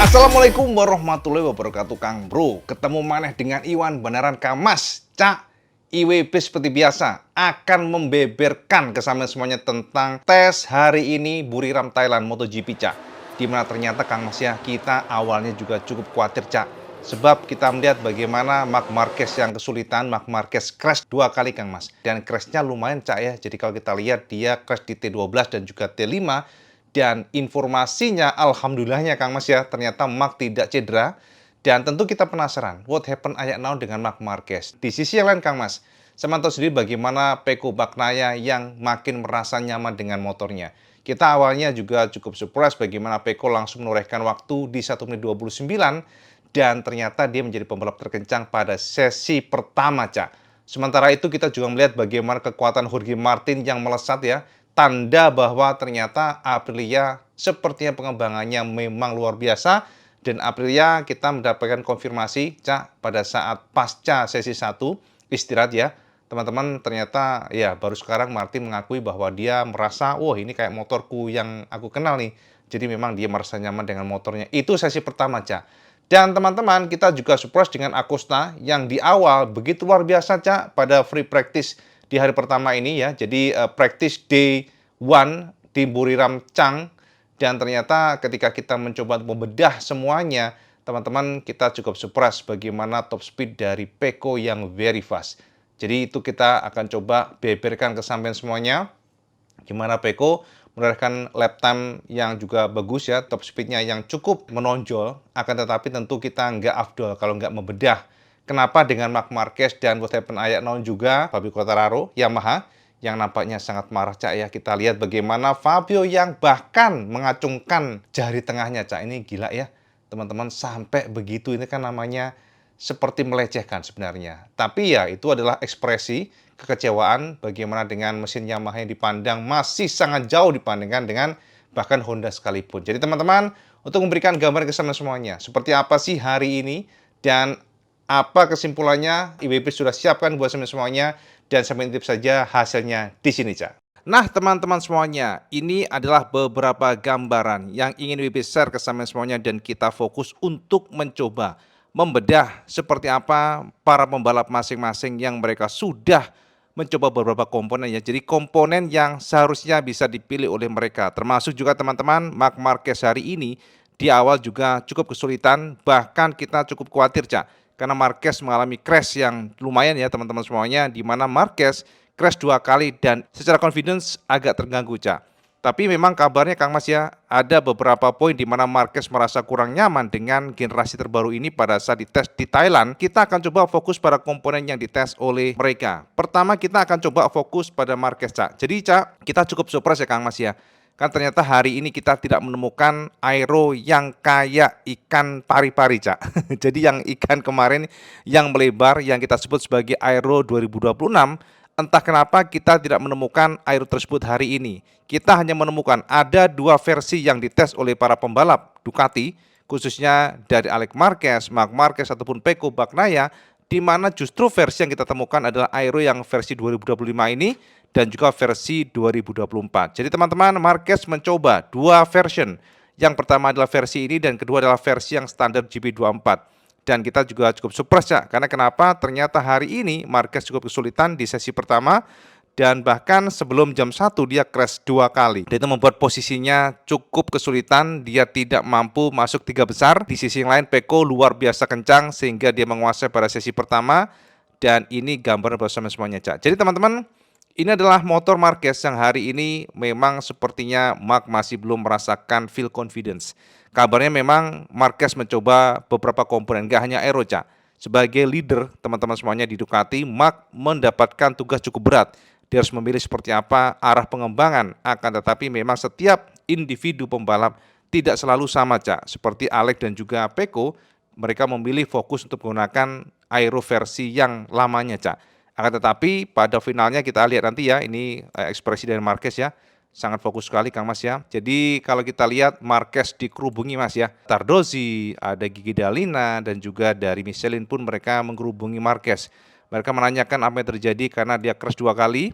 Assalamualaikum warahmatullahi wabarakatuh, Kang Bro. Ketemu maneh dengan Iwan beneran Kamas. Cak, IWB seperti biasa akan membeberkan ke sampean semuanya tentang tes hari ini Buriram Thailand MotoGP, Cak. Dimana ternyata Kang Mas ya, kita awalnya juga cukup khawatir, Cak. Sebab kita melihat bagaimana Marc Marquez yang kesulitan, Marc Marquez crash 2 kali, Kang Mas. Dan crashnya lumayan, Cak ya. Jadi kalau kita lihat dia crash di T12 dan juga T5. Dan informasinya, alhamdulillahnya Kang Mas ya, ternyata Marc tidak cedera. Dan tentu kita penasaran, what happened ayak naon dengan Marc Marquez. Di sisi yang lain Kang Mas, saya tahu sendiri bagaimana Pecco Bagnaia yang makin merasa nyaman dengan motornya. Kita awalnya juga cukup surprise bagaimana Pecco langsung menorehkan waktu di 1 menit 29. Dan ternyata dia menjadi pembalap terkencang pada sesi pertama, Cak. Sementara itu kita juga melihat bagaimana kekuatan Jorge Martin yang melesat ya. Tanda bahwa ternyata Aprilia sepertinya pengembangannya memang luar biasa. Dan Aprilia kita mendapatkan konfirmasi, Cak, pada saat pasca sesi 1 istirahat ya. Teman-teman, ternyata ya baru sekarang Martin mengakui bahwa dia merasa, wah ini kayak motorku yang aku kenal nih. Jadi memang dia merasa nyaman dengan motornya. Itu sesi pertama, Cak. Dan teman-teman, kita juga surprise dengan Acosta yang di awal begitu luar biasa, Cak, pada free practice di hari pertama ini ya. Jadi practice day 1 di Buriram Chang. Dan ternyata ketika kita mencoba membedah semuanya, teman-teman, kita cukup surprise bagaimana top speed dari Pecco yang very fast. Jadi itu kita akan coba beberkan ke sampean semuanya. Gimana Pecco menorehkan lap time yang juga bagus ya, top speednya yang cukup menonjol. Akan tetapi tentu kita nggak afdol kalau nggak membedah. Kenapa dengan Marc Marquez dan what happened ayak naon juga Fabio Quartararo, Yamaha, yang nampaknya sangat marah, Cak ya. Kita lihat bagaimana Fabio yang bahkan mengacungkan jari tengahnya, Cak. Ini gila ya, teman-teman, sampai begitu. Ini kan namanya seperti melecehkan sebenarnya. Tapi ya itu adalah ekspresi kekecewaan bagaimana dengan mesin Yamaha yang dipandang masih sangat jauh dibandingkan dengan bahkan Honda sekalipun. Jadi teman-teman, untuk memberikan gambar ke semuanya, seperti apa sih hari ini dan apa kesimpulannya, IWB sudah siapkan buat semuanya, dan sampai intip saja hasilnya di sini, Cak. Nah, teman-teman semuanya, ini adalah beberapa gambaran yang ingin IWB share ke semuanya dan kita fokus untuk mencoba membedah seperti apa para pembalap masing-masing yang mereka sudah mencoba beberapa komponen ya. Jadi komponen yang seharusnya bisa dipilih oleh mereka. Termasuk juga teman-teman, Marc Marquez hari ini di awal juga cukup kesulitan, bahkan kita cukup khawatir, Cak. Karena Marquez mengalami crash yang lumayan ya teman-teman semuanya, di mana Marquez crash 2 kali dan secara confidence agak terganggu, Cak. Tapi memang kabarnya Kang Mas ya, ada beberapa poin di mana Marquez merasa kurang nyaman dengan generasi terbaru ini pada saat dites di Thailand. Kita akan coba fokus pada komponen yang dites oleh mereka. Pertama kita akan coba fokus pada Marquez, Cak. Jadi Cak, kita cukup surprise ya Kang Mas ya. Kan ternyata hari ini kita tidak menemukan aero yang kayak ikan pari-pari, Cak. Jadi yang ikan kemarin yang melebar yang kita sebut sebagai aero 2026, entah kenapa kita tidak menemukan aero tersebut hari ini. Kita hanya menemukan ada 2 versi yang dites oleh para pembalap Ducati, khususnya dari Alex Marquez, Marc Marquez ataupun Pecco Bagnaia, di mana justru versi yang kita temukan adalah aero yang versi 2025 ini dan juga versi 2024. Jadi teman-teman, Marquez mencoba 2 version. Yang pertama adalah versi ini dan kedua adalah versi yang standar GP24. Dan kita juga cukup surprise ya, karena kenapa? Ternyata hari ini Marquez cukup kesulitan di sesi pertama dan bahkan sebelum jam 1 dia crash 2 kali. Dan itu membuat posisinya cukup kesulitan, dia tidak mampu masuk 3 besar. Di sisi yang lain Pecco luar biasa kencang sehingga dia menguasai pada sesi pertama. Dan ini gambar bersama semuanya, Cak. Jadi teman-teman, ini adalah motor Marquez yang hari ini memang sepertinya Marc masih belum merasakan feel confidence. Kabarnya memang Marquez mencoba beberapa komponen, gak hanya aero, Cak. Sebagai leader teman-teman semuanya di Ducati, Marc mendapatkan tugas cukup berat. Dia harus memilih seperti apa arah pengembangan, akan tetapi memang setiap individu pembalap tidak selalu sama, Cak. Seperti Alex dan juga Pecco, mereka memilih fokus untuk menggunakan aero versi yang lamanya, Cak. Akan tetapi pada finalnya kita lihat nanti ya, ini ekspresi dari Marquez ya, sangat fokus sekali Kang Mas ya. Jadi kalau kita lihat Marquez dikerubungi Mas ya, Tardozi, ada Gigi Dalina dan juga dari Michelin pun mereka menggerubungi Marquez. Mereka menanyakan apa yang terjadi karena dia crash 2 kali.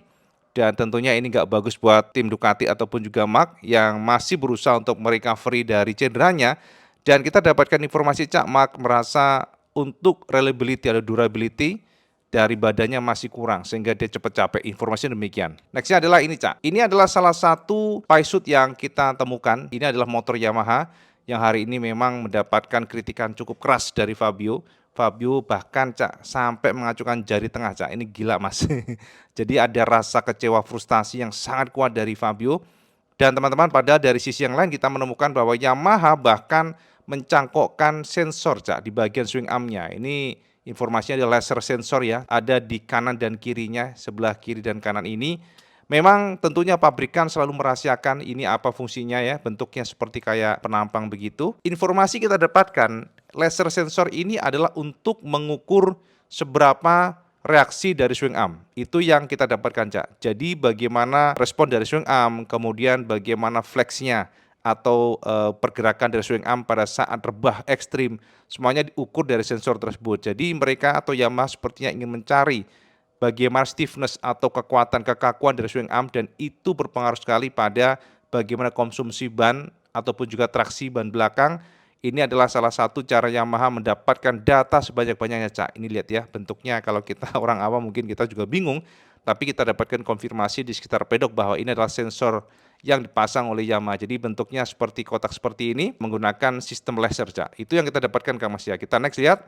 Dan tentunya ini nggak bagus buat tim Ducati ataupun juga Marc yang masih berusaha untuk merecovery dari cederanya. Dan kita dapatkan informasi Cak, Mark merasa untuk reliability atau durability dari badannya masih kurang sehingga dia cepat capek. Informasi demikian. Nextnya adalah ini Cak. Ini adalah salah satu paisuit yang kita temukan. Ini adalah motor Yamaha yang hari ini memang mendapatkan kritikan cukup keras dari Fabio. Fabio bahkan Cak sampai mengacungkan jari tengah Cak. Ini gila Mas. Jadi ada rasa kecewa frustasi yang sangat kuat dari Fabio. Dan teman-teman, pada dari sisi yang lain kita menemukan bahwa Yamaha bahkan mencangkokkan sensor Cak di bagian swing armnya. Ini informasinya adalah laser sensor ya, ada di kanan dan kirinya, sebelah kiri dan kanan ini. Memang tentunya pabrikan selalu merahasiakan ini apa fungsinya ya, bentuknya seperti kayak penampang begitu. Informasi kita dapatkan, laser sensor ini adalah untuk mengukur seberapa reaksi dari swing arm. Itu yang kita dapatkan Cak. Jadi bagaimana respon dari swing arm, kemudian bagaimana flexnya atau pergerakan dari swing arm pada saat rebah ekstrim, semuanya diukur dari sensor tersebut. Jadi mereka atau Yamaha sepertinya ingin mencari bagaimana stiffness atau kekuatan-kekakuan dari swing arm, dan itu berpengaruh sekali pada bagaimana konsumsi ban ataupun juga traksi ban belakang. Ini adalah salah satu cara Yamaha mendapatkan data sebanyak-banyaknya Cak. Ini lihat ya, bentuknya kalau kita orang awam mungkin kita juga bingung, tapi kita dapatkan konfirmasi di sekitar pedok bahwa ini adalah sensor yang dipasang oleh Yamaha. Jadi bentuknya seperti kotak seperti ini menggunakan sistem laser Cak. Itu yang kita dapatkan Kang Mas ya. Kita next lihat.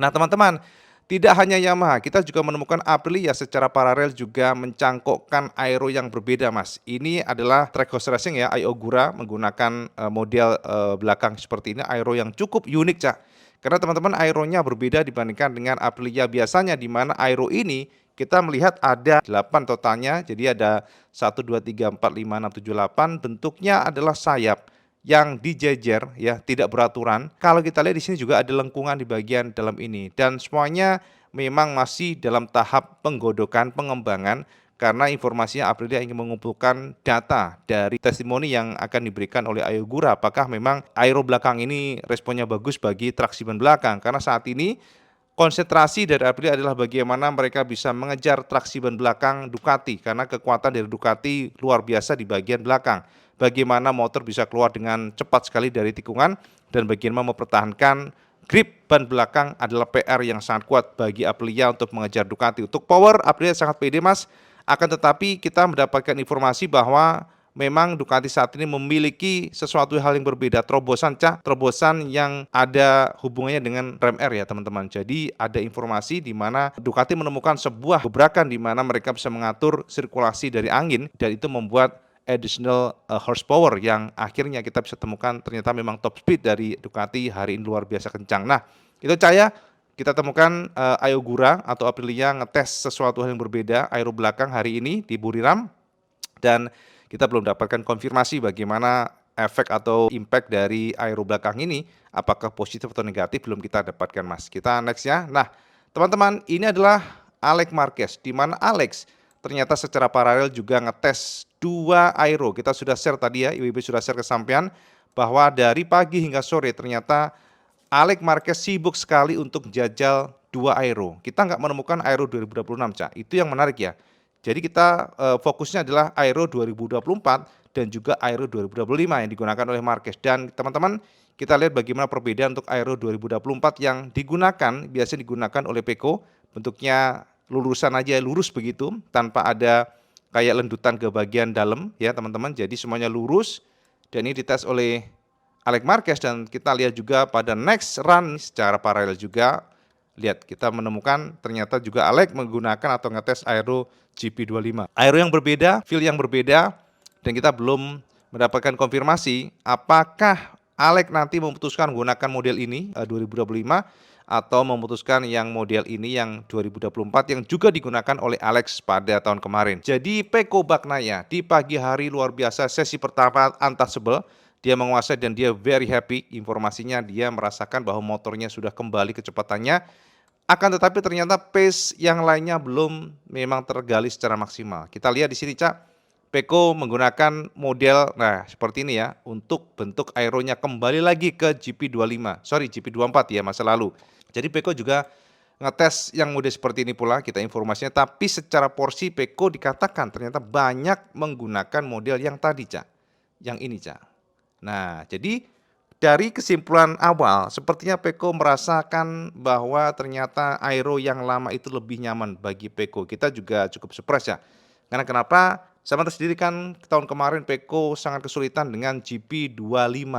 Nah teman-teman, tidak hanya Yamaha, kita juga menemukan Aprilia secara paralel juga mencangkokkan aero yang berbeda Mas. Ini adalah track horse racing ya, Ayogura menggunakan model belakang seperti ini, aero yang cukup unik Cak. Karena teman-teman aeronya berbeda dibandingkan dengan Aprilia biasanya, di mana aero ini kita melihat ada 8 totalnya, jadi ada 1, 2, 3, 4, 5, 6, 7, 8, bentuknya adalah sayap yang dijejer ya, tidak beraturan. Kalau kita lihat di sini juga ada lengkungan di bagian dalam ini, dan semuanya memang masih dalam tahap penggodokan, pengembangan, karena informasinya Aprilia ingin mengumpulkan data dari testimoni yang akan diberikan oleh Ayogura, apakah memang aero belakang ini responnya bagus bagi traksi ban belakang. Karena saat ini konsentrasi dari Aprilia adalah bagaimana mereka bisa mengejar traksi ban belakang Ducati, karena kekuatan dari Ducati luar biasa di bagian belakang. Bagaimana motor bisa keluar dengan cepat sekali dari tikungan, dan bagaimana mempertahankan grip ban belakang adalah PR yang sangat kuat bagi Aprilia untuk mengejar Ducati. Untuk power, Aprilia sangat pede Mas, akan tetapi kita mendapatkan informasi bahwa memang Ducati saat ini memiliki sesuatu hal yang berbeda, terobosan Cak, terobosan yang ada hubungannya dengan rem R ya teman-teman. Jadi ada informasi di mana Ducati menemukan sebuah gebrakan di mana mereka bisa mengatur sirkulasi dari angin, dan itu membuat additional horsepower yang akhirnya kita bisa temukan ternyata memang top speed dari Ducati hari ini luar biasa kencang. Nah, itu saya kita temukan Ayogura atau Aprilia ngetes sesuatu hal yang berbeda aero belakang hari ini di Buriram, dan kita belum dapatkan konfirmasi bagaimana efek atau impact dari aero belakang ini, apakah positif atau negatif, belum kita dapatkan Mas. Kita next ya. Nah teman-teman, ini adalah Alex Marquez, di mana Alex ternyata secara paralel juga ngetes 2 aero. Kita sudah share tadi ya, IWB sudah share ke sampean bahwa dari pagi hingga sore ternyata Alex Marquez sibuk sekali untuk jajal 2 aero. Kita nggak menemukan aero 2026 Cak, itu yang menarik ya. Jadi kita fokusnya adalah aero 2024 dan juga aero 2025 yang digunakan oleh Marquez. Dan teman-teman, kita lihat bagaimana perbedaan untuk aero 2024 yang digunakan, biasanya digunakan oleh Peko, bentuknya lurusan aja, lurus begitu, tanpa ada kayak lendutan ke bagian dalam ya teman-teman. Jadi semuanya lurus, dan ini dites oleh Alex Marquez, dan kita lihat juga pada next run secara paralel juga. Lihat, kita menemukan ternyata juga Alex menggunakan atau ngetes aero GP25. Aero yang berbeda, feel yang berbeda, dan kita belum mendapatkan konfirmasi apakah Alex nanti memutuskan menggunakan model ini 2025 atau memutuskan yang model ini yang 2024 yang juga digunakan oleh Alex pada tahun kemarin. Jadi Pecco Bagnaia di pagi hari luar biasa, sesi pertama untouchable. Dia menguasai dan dia very happy. Informasinya dia merasakan bahwa motornya sudah kembali kecepatannya. Akan tetapi ternyata pace yang lainnya belum memang tergali secara maksimal. Kita lihat di sini Cak, Pecco menggunakan model seperti ini ya, untuk bentuk aeronya kembali lagi ke GP24 ya, masa lalu. Jadi Pecco juga ngetes yang model seperti ini pula kita informasinya, tapi secara porsi Pecco dikatakan ternyata banyak menggunakan model yang tadi Cak. Yang ini Cak. Nah, jadi dari kesimpulan awal, sepertinya Peko merasakan bahwa ternyata Aero yang lama itu lebih nyaman bagi Peko. Kita juga cukup surprise ya. Karena kenapa? Sama sendiri kan tahun kemarin Peko sangat kesulitan dengan GP25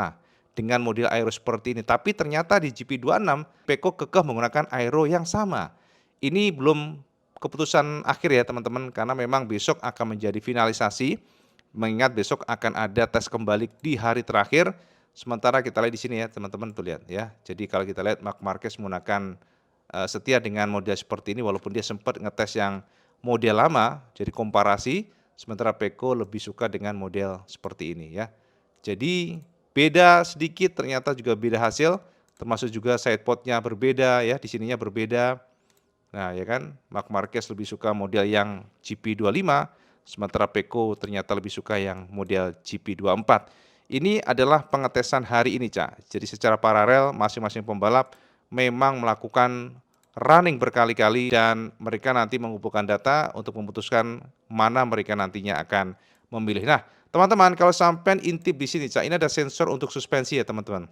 dengan model Aero seperti ini. Tapi ternyata di GP26 Peko kekeh menggunakan Aero yang sama. Ini belum keputusan akhir ya teman-teman, karena memang besok akan menjadi finalisasi. Mengingat besok akan ada tes kembali di hari terakhir. Sementara kita lihat di sini ya teman-teman, tuh lihat ya. Jadi kalau kita lihat Marc Marquez menggunakan setia dengan model seperti ini, walaupun dia sempat ngetes yang model lama, jadi komparasi. Sementara Peko lebih suka dengan model seperti ini ya. Jadi beda sedikit, ternyata juga beda hasil, termasuk juga sidepodnya berbeda ya, di sininya berbeda. Nah ya kan, Marc Marquez lebih suka model yang GP25, sementara Peko ternyata lebih suka yang model GP24. Ini adalah pengetesan hari ini, Cak. Jadi secara paralel masing-masing pembalap memang melakukan running berkali-kali dan mereka nanti mengumpulkan data untuk memutuskan mana mereka nantinya akan memilih. Nah, teman-teman, kalau sampai intip di sini, Cak, ini ada sensor untuk suspensi ya, teman-teman.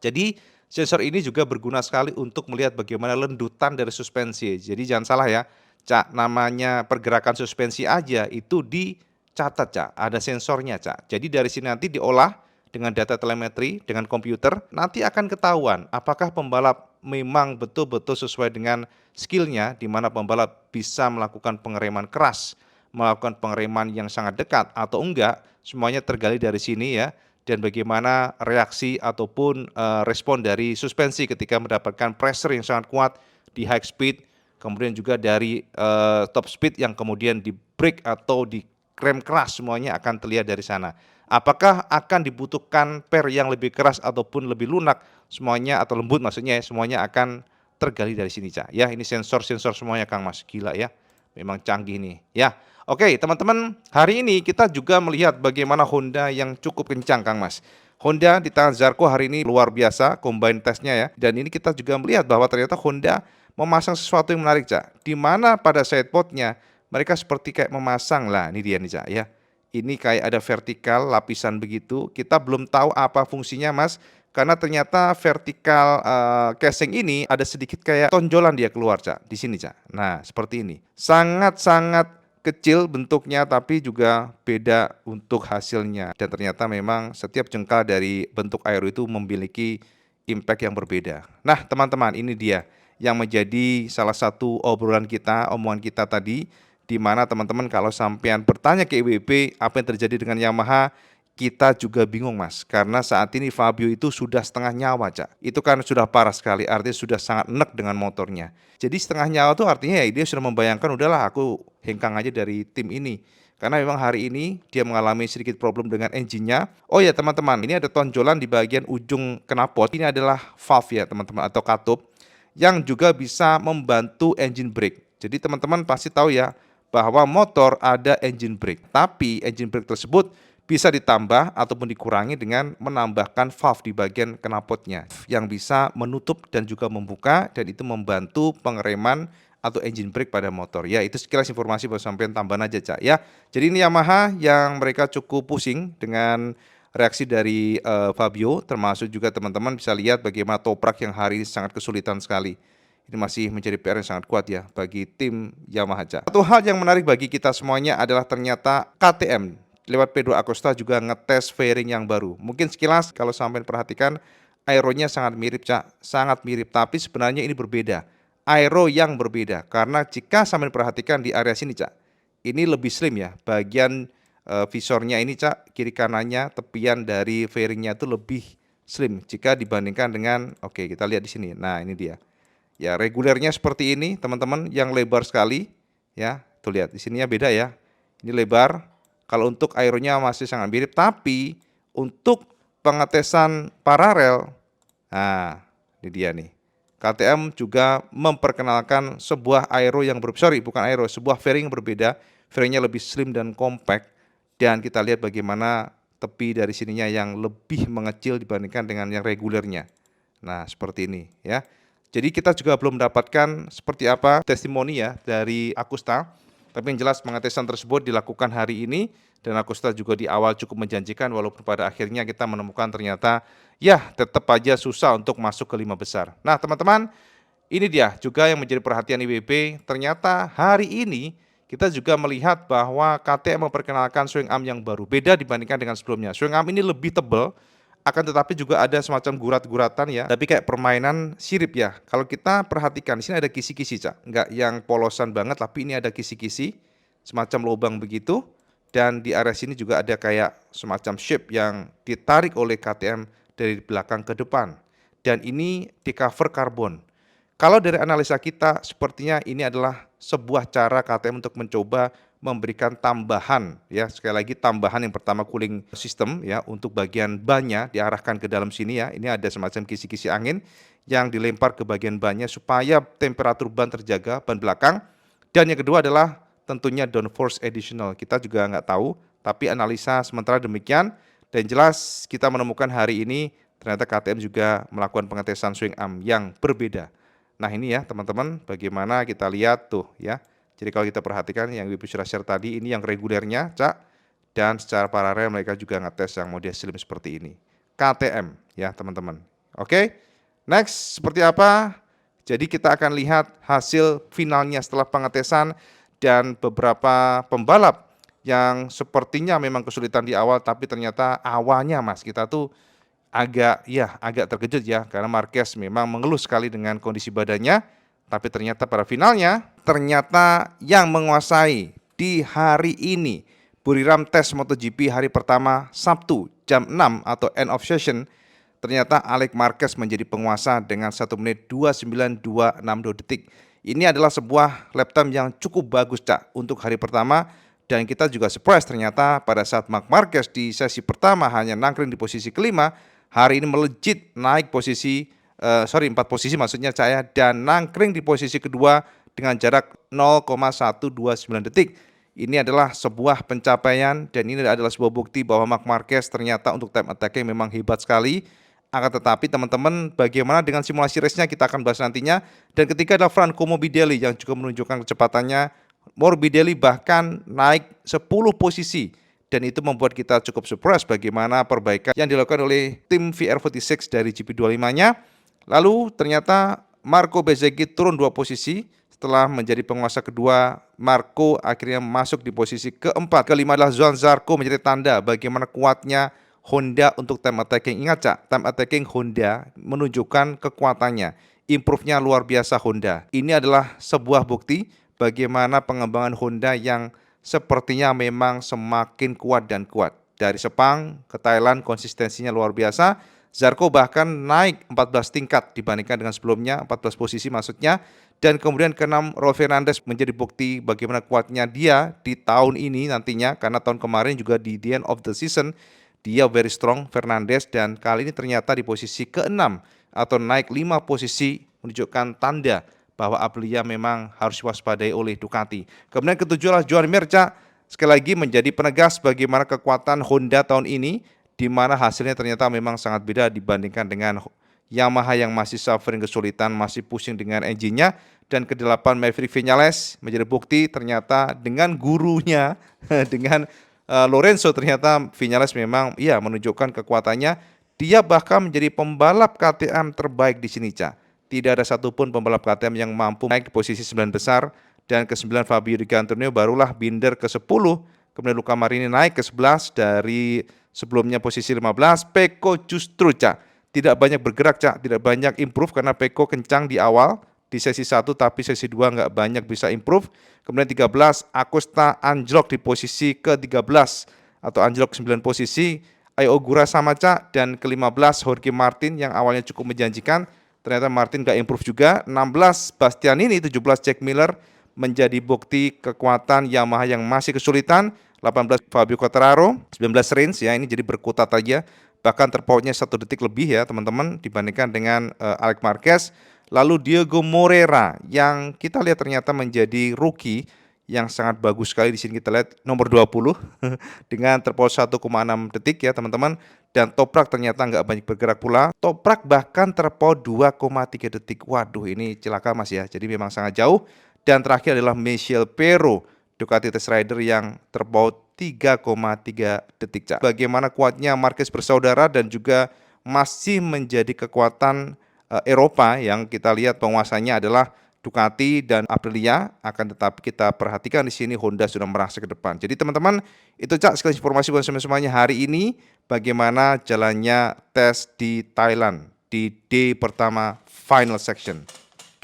Jadi sensor ini juga berguna sekali untuk melihat bagaimana lendutan dari suspensi. Jadi jangan salah ya, Cak, namanya pergerakan suspensi aja itu dicatat, Cak. Ada sensornya, Cak. Jadi dari sini nanti diolah dengan data telemetri, dengan komputer, nanti akan ketahuan apakah pembalap memang betul-betul sesuai dengan skillnya, di mana pembalap bisa melakukan pengereman keras, melakukan pengereman yang sangat dekat atau enggak, semuanya tergali dari sini ya. Dan bagaimana reaksi ataupun respon dari suspensi ketika mendapatkan pressure yang sangat kuat di high speed, kemudian juga dari top speed yang kemudian di brake atau di rem keras, semuanya akan terlihat dari sana. Apakah akan dibutuhkan per yang lebih keras ataupun lebih lunak, semuanya atau lembut maksudnya ya, semuanya akan tergali dari sini, Cak. Ya, ini sensor-sensor semuanya Kang Mas, gila ya. Memang canggih nih, ya. Oke, teman-teman, hari ini kita juga melihat bagaimana Honda yang cukup kencang, Kang Mas. Honda di tangan Zarco hari ini luar biasa combine testnya ya. Dan ini kita juga melihat bahwa ternyata Honda memasang sesuatu yang menarik, Cak. Di mana pada sidepodnya mereka seperti kayak memasang lah, ini dia nih, Cak ya. Ini kayak ada vertikal lapisan begitu. Kita belum tahu apa fungsinya, Mas. Karena ternyata vertikal casing ini ada sedikit kayak tonjolan dia keluar, Cak. Di sini, Cak. Nah, seperti ini. Sangat-sangat kecil bentuknya tapi juga beda untuk hasilnya. Dan ternyata memang setiap jengkal dari bentuk Aero itu memiliki impact yang berbeda. Nah, teman-teman, ini dia yang menjadi salah satu obrolan kita, omongan kita tadi, di mana teman-teman kalau sampean bertanya ke IWB apa yang terjadi dengan Yamaha, kita juga bingung, Mas, karena saat ini Fabio itu sudah setengah nyawa, Cak. Itu kan sudah parah sekali, artinya sudah sangat enek dengan motornya. Jadi setengah nyawa itu artinya ya dia sudah membayangkan, udahlah aku hengkang aja dari tim ini. Karena memang hari ini dia mengalami sedikit problem dengan engine-nya. Oh ya teman-teman, ini ada tonjolan di bagian ujung knalpot. Ini adalah valve ya teman-teman, atau katup, yang juga bisa membantu engine brake. Jadi teman-teman pasti tahu ya, bahwa motor ada engine brake. Tapi engine brake tersebut bisa ditambah ataupun dikurangi dengan menambahkan valve di bagian knalpotnya yang bisa menutup dan juga membuka, dan itu membantu pengereman atau engine brake pada motor. Ya, itu sekilas informasi buat sampean, tambahan aja, Cak ya. Jadi ini Yamaha yang mereka cukup pusing dengan reaksi dari Fabio, termasuk juga teman-teman bisa lihat bagaimana Toprak yang hari ini sangat kesulitan sekali. Ini masih menjadi PR yang sangat kuat ya bagi tim Yamaha, Cak. Satu hal yang menarik bagi kita semuanya adalah ternyata KTM lewat Pedro Acosta juga ngetes fairing yang baru. Mungkin sekilas kalau sampai perhatikan aeronya sangat mirip, Cak, sangat mirip, tapi sebenarnya ini berbeda. Aero yang berbeda, karena jika sampai perhatikan di area sini, Cak, ini lebih slim ya. Bagian visornya ini, Cak, kiri kanannya, tepian dari fairingnya itu lebih slim jika dibandingkan dengan, oke, kita lihat di sini. Nah, ini dia. Ya, regulernya seperti ini, teman-teman, yang lebar sekali, ya. Tuh lihat, di sininya beda ya. Ini lebar. Kalau untuk aeronya masih sangat mirip, tapi untuk pengetesan paralel, nah ini dia nih. KTM juga memperkenalkan sebuah aero yang bukan aero, sebuah fairing yang berbeda. Fairingnya lebih slim dan compact, dan kita lihat bagaimana tepi dari sininya yang lebih mengecil dibandingkan dengan yang regulernya. Nah, seperti ini ya. Jadi kita juga belum mendapatkan seperti apa testimoni ya dari Acosta. Tapi yang jelas pengetesan tersebut dilakukan hari ini Dan Agusta juga di awal cukup menjanjikan walaupun pada akhirnya kita menemukan ternyata ya tetap aja susah untuk masuk ke 5 besar. Nah teman-teman, ini dia juga yang menjadi perhatian IWB. Ternyata hari ini kita juga melihat bahwa KTM memperkenalkan swing arm yang baru, beda dibandingkan dengan sebelumnya. Swing arm ini lebih tebal, akan tetapi juga ada semacam gurat-guratan ya, tapi kayak permainan sirip ya. Kalau kita perhatikan di sini ada kisi-kisi, Cak. Nggak yang polosan banget, tapi ini ada kisi-kisi, semacam lubang begitu. Dan di area sini juga ada kayak semacam shape yang ditarik oleh KTM dari belakang ke depan. Dan ini di cover karbon. Kalau dari analisa kita, sepertinya ini adalah sebuah cara KTM untuk mencoba memberikan tambahan ya, sekali lagi tambahan yang pertama cooling system ya, untuk bagian bannya diarahkan ke dalam sini ya. Ini ada semacam kisi-kisi angin yang dilempar ke bagian bannya supaya temperatur ban terjaga, ban belakang. Dan yang kedua adalah tentunya downforce additional. Kita juga nggak tahu, tapi analisa sementara demikian. Dan jelas kita menemukan hari ini ternyata KTM juga melakukan pengetesan swing arm yang berbeda. Nah ini ya teman-teman, bagaimana kita lihat tuh ya. Jadi kalau kita perhatikan yang Ibu sudah share tadi, ini yang regulernya, Cak. Dan secara paralel mereka juga ngetes yang model slim seperti ini. KTM ya teman-teman. Oke, next seperti apa? Jadi kita akan lihat hasil finalnya setelah pengetesan dan beberapa pembalap yang sepertinya memang kesulitan di awal, tapi ternyata awalnya Mas kita tuh agak terkejut ya, karena Marquez memang mengeluh sekali dengan kondisi badannya, tapi ternyata pada finalnya ternyata yang menguasai di hari ini Buriram tes MotoGP hari pertama Sabtu jam 6 atau end of session, ternyata Alex Marquez menjadi penguasa dengan 1 menit 29.262 detik. Ini adalah sebuah lap time yang cukup bagus, Cak, untuk hari pertama. Dan kita juga surprise ternyata pada saat Marc Marquez di sesi pertama hanya nangkring di posisi kelima, hari ini melejit naik posisi, 4 posisi maksudnya saya, dan nangkring di posisi kedua dengan jarak 0,129 detik. Ini adalah sebuah pencapaian dan ini adalah sebuah bukti bahwa Marc Marquez ternyata untuk time attacking memang hebat sekali. Akan tetapi teman-teman, bagaimana dengan simulasi race-nya kita akan bahas nantinya. Dan ketiga adalah Franco Morbidelli yang juga menunjukkan kecepatannya. Morbidelli bahkan naik 10 posisi. Dan itu membuat kita cukup surprise bagaimana perbaikan yang dilakukan oleh tim VR46 dari GP25-nya. Lalu ternyata Marco Bezzecchi turun 2 posisi setelah menjadi penguasa kedua. Marco akhirnya masuk di posisi keempat. Kelima adalah Johann Zarco, menjadi tanda bagaimana kuatnya Honda untuk time attacking. Ingat Cak, time attacking Honda menunjukkan kekuatannya. Improve-nya luar biasa Honda. Ini adalah sebuah bukti bagaimana pengembangan Honda yang sepertinya memang semakin kuat dan kuat. Dari Sepang ke Thailand konsistensinya luar biasa. Zarco bahkan naik 14 tingkat dibandingkan dengan sebelumnya, 14 posisi maksudnya. Dan kemudian ke-6 Raul Fernandez menjadi bukti bagaimana kuatnya dia di tahun ini nantinya. Karena tahun kemarin juga di the end of the season dia very strong Fernandez, dan kali ini ternyata di posisi ke-6 atau naik 5 posisi menunjukkan tanda bahwa Aprilia memang harus diwaspadai oleh Ducati. Kemudian ketujuh adalah Joan Mir, sekali lagi menjadi penegas bagaimana kekuatan Honda tahun ini, di mana hasilnya ternyata memang sangat beda dibandingkan dengan Yamaha yang masih suffering kesulitan, masih pusing dengan engine-nya. Dan ke-8 Maverick Viñales menjadi bukti ternyata dengan gurunya, dengan Lorenzo, ternyata Viñales memang menunjukkan kekuatannya. Dia bahkan menjadi pembalap KTM terbaik di sini, Cak. Tidak ada satupun pembalap KTM yang mampu naik di posisi 9 besar. Dan ke-9 Fabio Di Antonio, barulah Binder ke-10. Kemudian Luca Marini naik ke-11 dari sebelumnya posisi 15. Pecco justru, Cak, tidak banyak bergerak, Cak, tidak banyak improve karena Pecco kencang di awal di sesi 1, tapi sesi 2 nggak banyak bisa improve. Kemudian 13 Acosta anjlok di posisi ke-13 atau anjlok 9 posisi. Ai Ogura sama, Cak, dan ke-15 Jorge Martin yang awalnya cukup menjanjikan. Ternyata Martin nggak improve juga. 16 Bastianini, 17 Jack Miller menjadi bukti kekuatan Yamaha yang masih kesulitan. 18 Fabio Quartararo, 19 Rins ya, ini jadi berkutat aja. Bahkan terpautnya 1 detik lebih ya teman-teman dibandingkan dengan Alex Marquez. Lalu Diego Moreira yang kita lihat ternyata menjadi rookie yang sangat bagus sekali. Di sini kita lihat nomor 20 dengan terpaut 1,6 detik ya teman-teman. Dan Toprak ternyata nggak banyak bergerak pula. Toprak bahkan terpaut 2,3 detik. Waduh, ini celaka Mas ya. Jadi memang sangat jauh. Dan terakhir adalah Michel Pero Ducati Test Rider yang terpaut 3,3 detik, Cak. Bagaimana kuatnya Marquez bersaudara dan juga masih menjadi kekuatan Eropa yang kita lihat penguasanya adalah Ducati dan Aprilia, akan tetapi kita perhatikan di sini Honda sudah merasa ke depan. Jadi teman-teman, itu Cak sekali informasi buat semuanya hari ini bagaimana jalannya tes di Thailand di day pertama final section.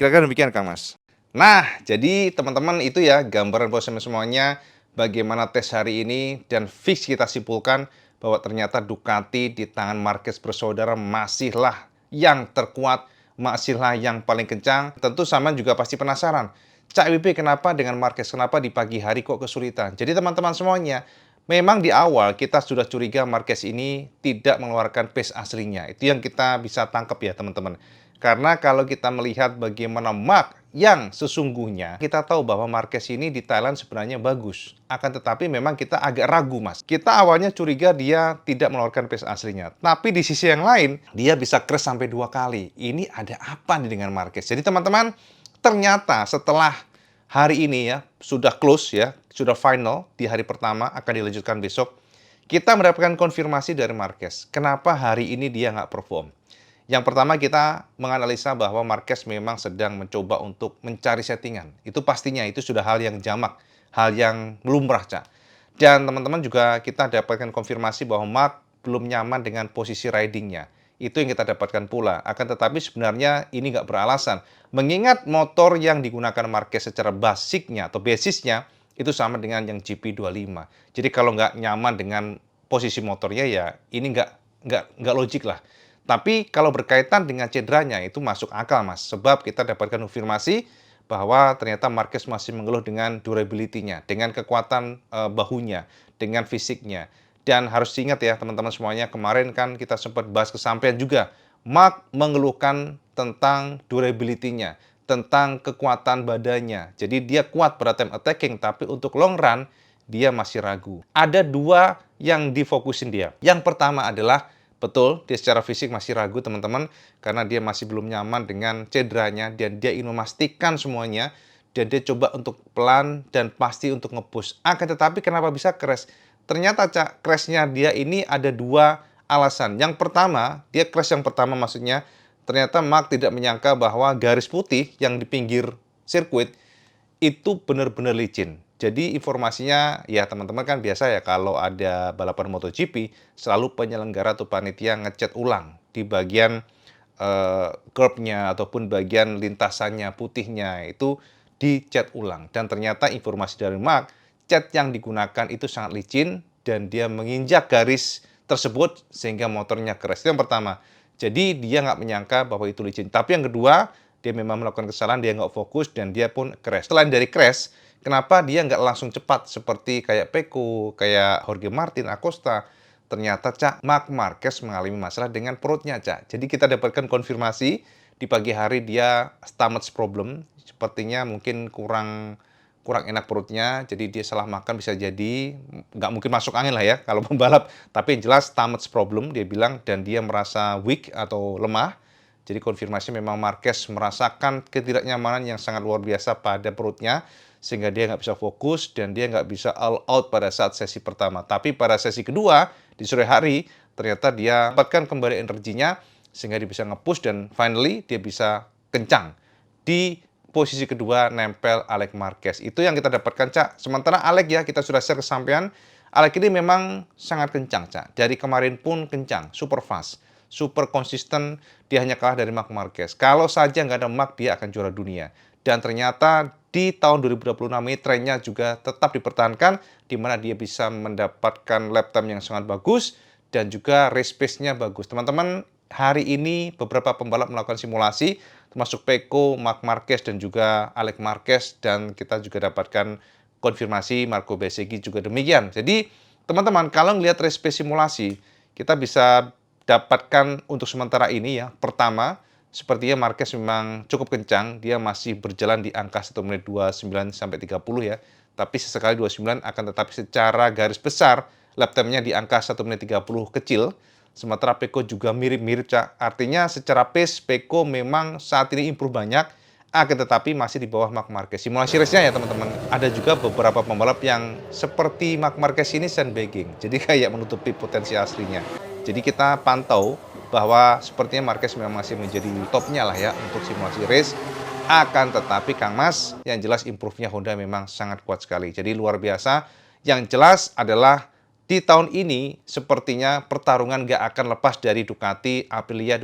Kira-kira demikian Kang Mas. Nah, jadi teman-teman itu ya gambaran buat semuanya bagaimana tes hari ini dan fix kita simpulkan bahwa ternyata Ducati di tangan Marquez bersaudara masihlah yang terkuat, masihlah yang paling kencang. Tentu sama juga pasti penasaran, Cak WP kenapa dengan Marquez, kenapa di pagi hari kok kesulitan? Jadi teman-teman semuanya, memang di awal kita sudah curiga Marquez ini tidak mengeluarkan pace aslinya. Itu yang kita bisa tangkap ya teman-teman. Karena kalau kita melihat bagaimana Mark yang sesungguhnya, kita tahu bahwa Marquez ini di Thailand sebenarnya bagus. Akan tetapi memang kita agak ragu, Mas. Kita awalnya curiga dia tidak mengeluarkan pace aslinya. Tapi di sisi yang lain, dia bisa crash sampai 2 kali. Ini ada apa nih dengan Marquez? Jadi teman-teman, ternyata setelah hari ini ya, sudah close ya, sudah final di hari pertama, akan dilanjutkan besok. Kita mendapatkan konfirmasi dari Marquez. Kenapa hari ini dia nggak perform? Yang pertama kita menganalisa bahwa Marquez memang sedang mencoba untuk mencari settingan. Itu pastinya, itu sudah hal yang jamak, hal yang lumrah, Cak. Dan teman-teman juga kita dapatkan konfirmasi bahwa Mark belum nyaman dengan posisi ridingnya. Itu yang kita dapatkan pula. Akan tetapi sebenarnya ini nggak beralasan. Mengingat motor yang digunakan Marquez secara basicnya atau basisnya itu sama dengan yang GP25. Jadi kalau nggak nyaman dengan posisi motornya ya ini nggak logik lah. Tapi kalau berkaitan dengan cederanya itu masuk akal, Mas. Sebab kita dapatkan konfirmasi bahwa ternyata Marquez masih mengeluh dengan durability-nya, dengan kekuatan bahunya, dengan fisiknya. Dan harus diingat ya teman-teman semuanya, kemarin kan kita sempat bahas kesampaian juga. Mark mengeluhkan tentang durability-nya, tentang kekuatan badannya. Jadi dia kuat pada time attacking, tapi untuk long run dia masih ragu. Ada dua yang difokusin dia. Yang pertama adalah betul, dia secara fisik masih ragu teman-teman, karena dia masih belum nyaman dengan cederanya, dan dia ingin memastikan semuanya, dan dia coba untuk pelan dan pasti untuk nge-push. Akan tetapi kenapa bisa crash? Ternyata crash-nya dia ini ada dua alasan. Yang pertama, dia crash yang pertama maksudnya, ternyata Mark tidak menyangka bahwa garis putih yang di pinggir sirkuit itu benar-benar licin. Jadi informasinya ya teman-teman kan biasa ya kalau ada balapan MotoGP selalu penyelenggara atau panitia ngecat ulang di bagian curb-nya ataupun bagian lintasannya putihnya itu dicat ulang. Dan ternyata informasi dari Mark, cat yang digunakan itu sangat licin dan dia menginjak garis tersebut sehingga motornya crash. Itu yang pertama. Jadi dia nggak menyangka bahwa itu licin. Tapi yang kedua, dia memang melakukan kesalahan, dia nggak fokus dan dia pun crash. Selain dari crash, kenapa dia nggak langsung cepat seperti kayak Pecco, kayak Jorge Martin, Acosta? Ternyata Cak, Marc Marquez mengalami masalah dengan perutnya, Cak. Jadi kita dapatkan konfirmasi di pagi hari dia stomach problem, sepertinya mungkin kurang enak perutnya, jadi dia salah makan bisa jadi, nggak mungkin masuk angin lah ya kalau pembalap, tapi yang jelas stomach problem dia bilang dan dia merasa weak atau lemah. Jadi konfirmasi memang Marquez merasakan ketidaknyamanan yang sangat luar biasa pada perutnya, sehingga dia nggak bisa fokus dan dia nggak bisa all out pada saat sesi pertama. Tapi pada sesi kedua, di sore hari, ternyata dia dapatkan kembali energinya, sehingga dia bisa nge-push dan finally dia bisa kencang. Di posisi kedua nempel Alex Marquez. Itu yang kita dapatkan, Cak. Sementara Alex ya, kita sudah share kesampaian, Alex ini memang sangat kencang, Cak. Dari kemarin pun kencang, super fast, super konsisten, dia hanya kalah dari Marc Marquez. Kalau saja nggak ada Marc, dia akan juara dunia. Dan ternyata di tahun 2026 ini trennya juga tetap dipertahankan, di mana dia bisa mendapatkan lap time yang sangat bagus, dan juga race pace-nya bagus. Teman-teman, hari ini beberapa pembalap melakukan simulasi, termasuk Pecco, Marc Marquez, dan juga Alex Marquez, dan kita juga dapatkan konfirmasi Marco Bezzecchi juga demikian. Jadi, teman-teman, kalau melihat race pace simulasi, kita bisa dapatkan untuk sementara ini ya, pertama, sepertinya Marquez memang cukup kencang, dia masih berjalan di angka 1 menit 29 sampai 30 ya, tapi sesekali 29 akan tetapi secara garis besar, lap time-nya di angka 1 menit 30 kecil, sementara Pecco juga mirip-mirip, Cak. Artinya secara pace, Pecco memang saat ini improve banyak, akan tetapi masih di bawah Marc Marquez. Simulasi race-nya ya teman-teman, ada juga beberapa pembalap yang seperti Marc Marquez ini sandbagging, jadi kayak menutupi potensi aslinya. Jadi kita pantau bahwa sepertinya Marquez memang masih menjadi topnya lah ya untuk simulasi race. Akan tetapi Kang Mas, yang jelas improve-nya Honda memang sangat kuat sekali. Jadi luar biasa. Yang jelas adalah di tahun ini sepertinya pertarungan nggak akan lepas dari Ducati Aprilia,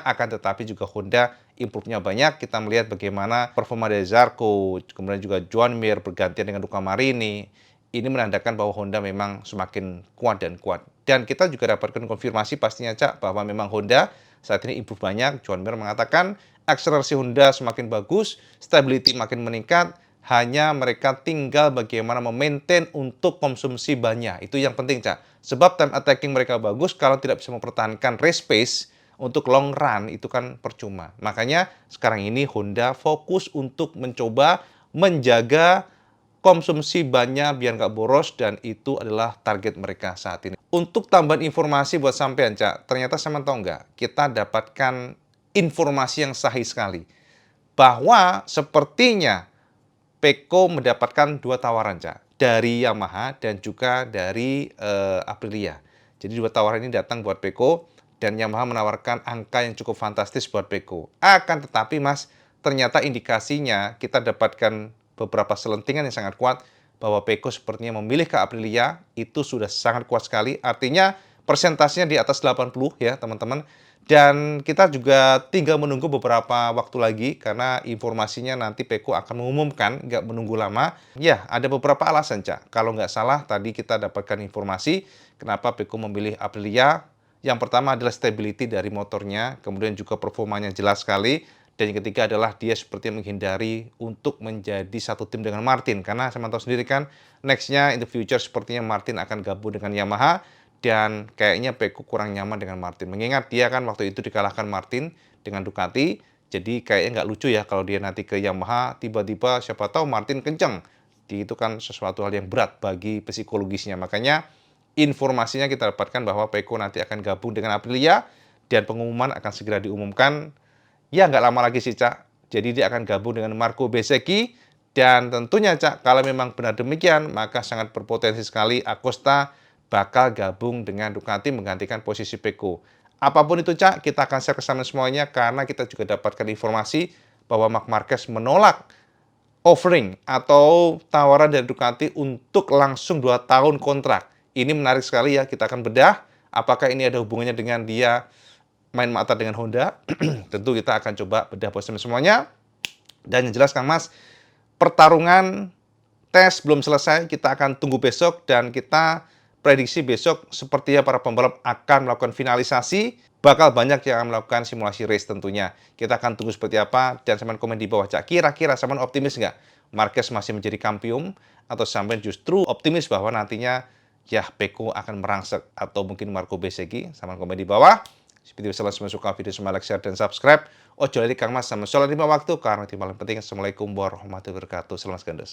akan tetapi juga Honda improve-nya banyak. Kita melihat bagaimana performa dari Zarco, kemudian juga Joan Mir bergantian dengan Luca Marini. Ini menandakan bahwa Honda memang semakin kuat dan kuat. Dan kita juga dapatkan konfirmasi pastinya Cak, bahwa memang Honda saat ini improve banyak. Joan Mir mengatakan akselerasi Honda semakin bagus, stability makin meningkat, hanya mereka tinggal bagaimana memaintain untuk konsumsi bannya. Itu yang penting, Cak. Sebab time attacking mereka bagus, kalau tidak bisa mempertahankan race pace untuk long run, itu kan percuma. Makanya sekarang ini Honda fokus untuk mencoba menjaga konsumsi bannya biar nggak boros, dan itu adalah target mereka saat ini. Untuk tambahan informasi buat sampean, Cak, ternyata sama tahu nggak, kita dapatkan informasi yang sahih sekali. Bahwa sepertinya Pecco mendapatkan 2 tawaran, Cak, dari Yamaha dan juga dari Aprilia. Jadi 2 tawaran ini datang buat Pecco, dan Yamaha menawarkan angka yang cukup fantastis buat Pecco. Akan tetapi Mas, ternyata indikasinya kita dapatkan beberapa selentingan yang sangat kuat bahwa Pecco sepertinya memilih ke Aprilia, itu sudah sangat kuat sekali. Artinya persentasenya di atas 80 ya teman-teman. Dan kita juga tinggal menunggu beberapa waktu lagi karena informasinya nanti Pecco akan mengumumkan, nggak menunggu lama. Ya, ada beberapa alasan, Cak. Kalau nggak salah, tadi kita dapatkan informasi kenapa Pecco memilih Aprilia. Yang pertama adalah stability dari motornya, kemudian juga performanya jelas sekali. Dan yang ketiga adalah dia seperti menghindari untuk menjadi satu tim dengan Martin. Karena saya tahu sendiri kan, next-nya in the future sepertinya Martin akan gabung dengan Yamaha. Dan kayaknya Pecco kurang nyaman dengan Martin. Mengingat dia kan waktu itu dikalahkan Martin dengan Ducati. Jadi kayaknya nggak lucu ya kalau dia nanti ke Yamaha, tiba-tiba siapa tahu Martin kenceng. Itu kan sesuatu hal yang berat bagi psikologisnya. Makanya informasinya kita dapatkan bahwa Pecco nanti akan gabung dengan Aprilia. Dan pengumuman akan segera diumumkan. Ya nggak lama lagi sih, Cak. Jadi dia akan gabung dengan Marco Bezzecchi. Dan tentunya, Cak, kalau memang benar demikian, maka sangat berpotensi sekali Acosta bakal gabung dengan Ducati menggantikan posisi Pecco. Apapun itu, Cak, kita akan share ke sama semuanya karena kita juga dapatkan informasi bahwa Marc Marquez menolak offering atau tawaran dari Ducati untuk langsung 2 tahun kontrak. Ini menarik sekali ya, kita akan bedah apakah ini ada hubungannya dengan dia main mata dengan Honda. Tentu kita akan coba bedah posisi semuanya. Dan yang jelas Kang Mas, pertarungan tes belum selesai, kita akan tunggu besok dan kita prediksi besok sepertinya para pembalap akan melakukan finalisasi, bakal banyak yang akan melakukan simulasi race tentunya. Kita akan tunggu seperti apa, dan sampean komen di bawah, Cak. Kira-kira sampean optimis nggak Marquez masih menjadi kampiun, atau sampean justru optimis bahwa nantinya ya Pecco akan merangsek, atau mungkin Marco Bezzecchi? Sampean komen di bawah. Seperti biasa, semua suka video, semua like, share, dan subscribe. Ojo lali Kang Mas sama sholat 5 waktu, karena itu paling penting. Assalamualaikum warahmatullahi wabarakatuh. Selamat gandos.